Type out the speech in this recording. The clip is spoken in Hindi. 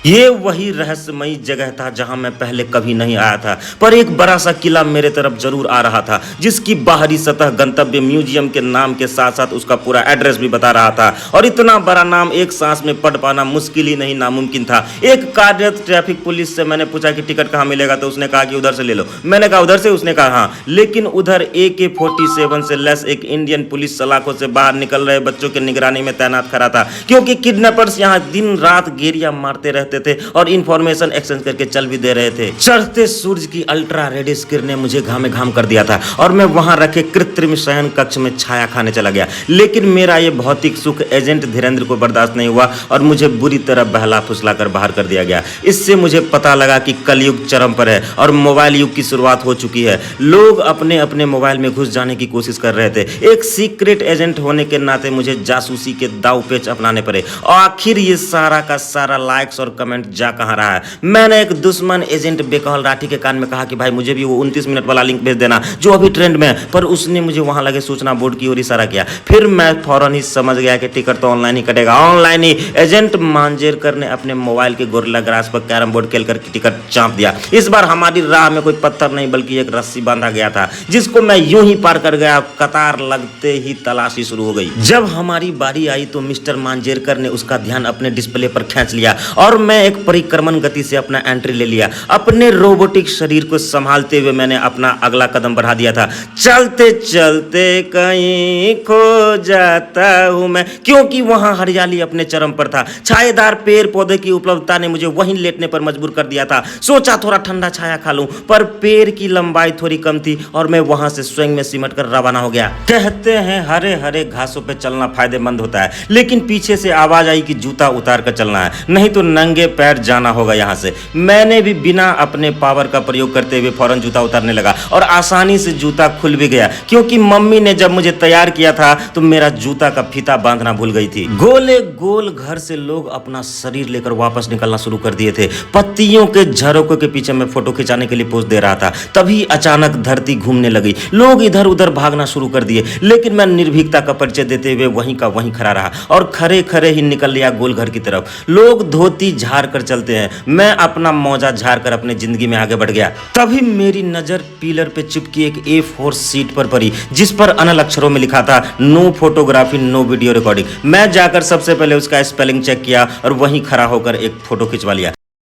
ये वही रहस्यमयी जगह था जहां मैं पहले कभी नहीं आया था, पर एक बड़ा सा किला मेरे तरफ जरूर आ रहा था, जिसकी बाहरी सतह गंतव्य म्यूजियम के नाम के साथ साथ उसका पूरा एड्रेस भी बता रहा था। और इतना बड़ा नाम एक सांस में पढ़ पाना मुश्किल ही नहीं नामुमकिन था। एक कार्यरत ट्रैफिक पुलिस से मैंने पूछा कि टिकट कहाँ मिलेगा, तो उसने कहा कि उधर से ले लो। मैंने कहा उधर से? उसने कहा हाँ, लेकिन उधर AK-47 से लैस एक इंडियन पुलिस सलाखों से बाहर निकल रहे बच्चों की निगरानी में तैनात खड़ा था, क्योंकि किडनैपर्स यहाँ दिन रात गेरिया मारते रहते थे और इंफॉर्मेशन एक्सचेंज करके चल भी दे रहे थे। चढ़ते सूरज की अल्ट्रा रेडिस किरणें मुझे घामे घाम कर दिया था और मैं वहां रखे कृत्रिम शयन कक्ष में छाया खाने चला गया। लेकिन मेरा ये भौतिक सुख एजेंट धीरेन्द्र को बर्दाश्त नहीं हुआ और मुझे बुरी तरह बहला फुसला कर बाहर कर दिया गया। इससे मुझे पता लगा कि कलयुग चरम पर है और मोबाइल युग की शुरुआत हो चुकी है। लोग अपने अपने मोबाइल में घुस जाने की कोशिश कर रहे थे। एक सीक्रेट एजेंट होने के नाते मुझे जासूसी के दाव पेच अपनाने पड़े। आखिर ये सारा का सारा लाइक्स और कमेंट जा कहां रहा है? मैंने एक दुश्मन एजेंट बेकहल राठी के कान में कहा कि भाई मुझे भी वो 29 मिनट वाला लिंक भेज देना जो अभी ट्रेंड में है, पर उसने मुझे वहां लगे सूचना बोर्ड की ओर इशारा किया। फिर मैं फौरन ही समझ गया कि टिकट तो ऑनलाइन ही कटेगा, ऑनलाइन ही। एजेंट मांजेरकर ने अपने मोबाइल के गोरिल्ला ग्लास पर कैरम बोर्ड खेलकर टिकट चांप दिया। इस बार हमारी राह में कोई पत्थर नहीं बल्कि एक रस्सी बांधा गया था, जिसको मैं यूं ही पार कर गया। कतार लगते ही तलाशी शुरू हो गई। जब हमारी बारी आई तो मिस्टर मांजेरकर ने उसका ध्यान अपने डिस्प्ले पर खींच लिया और मैं एक परिक्रमण गति से अपना एंट्री ले लिया। अपने रोबोटिक शरीर को संभालते हुए मैंने अपना अगला कदम बढ़ा दिया था। चलते चलते कहीं खो जाता हूं मैं, क्योंकि वहां हरियाली अपने चरम पर था। छायेदार पेड़ पौधे की उपलब्धता ने मुझे वहीं लेटने पर मजबूर कर दिया था। सोचा थोड़ा ठंडा छाया खा लूं, पर पेड़ की लंबाई थोड़ी कम थी और मैं वहां से स्वयं में सिमट कर रवाना हो गया। कहते हैं हरे हरे घासों पर चलना फायदेमंद होता है, लेकिन पीछे से आवाज आई कि जूता उतार कर चलना है, नहीं तो नंगे पैर जाना होगा यहाँ से। मैंने भी बिना अपने पावर का प्रयोग करते हुए फौरन जूता उतारने लगा और आसानी से जूता खुल भी गया, क्योंकि मम्मी ने जब मुझे तैयार किया था तो मेरा जूता का फीता बांधना भूल गई थी। गोले गोल घर से लोग अपना शरीर लेकर वापस निकलना शुरू कर दिए थे। पत्तियों के झरोकों के पीछे मैं फोटो खिंचाने के लिए पोज दे रहा था, तभी अचानक धरती घूमने लगी। लोग इधर उधर भागना शुरू कर दिए, लेकिन मैं निर्भीकता का परिचय देते हुए वहीं का वहीं खड़ा रहा और खड़े खड़े ही निकल लिया गोल घर की तरफ। लोग धोती झाड़ कर चलते हैं, मैं अपना मौजा झाड़ कर अपने जिंदगी में आगे बढ़ गया। तभी मेरी नजर पिलर पे चिपकी एक A4 शीट पर पड़ी, जिस पर अनल अक्षरों में लिखा था no photography no video recording. मैं जाकर सबसे पहले उसका स्पेलिंग चेक किया और वहीं खड़ा होकर एक फोटो खिंचवा लिया।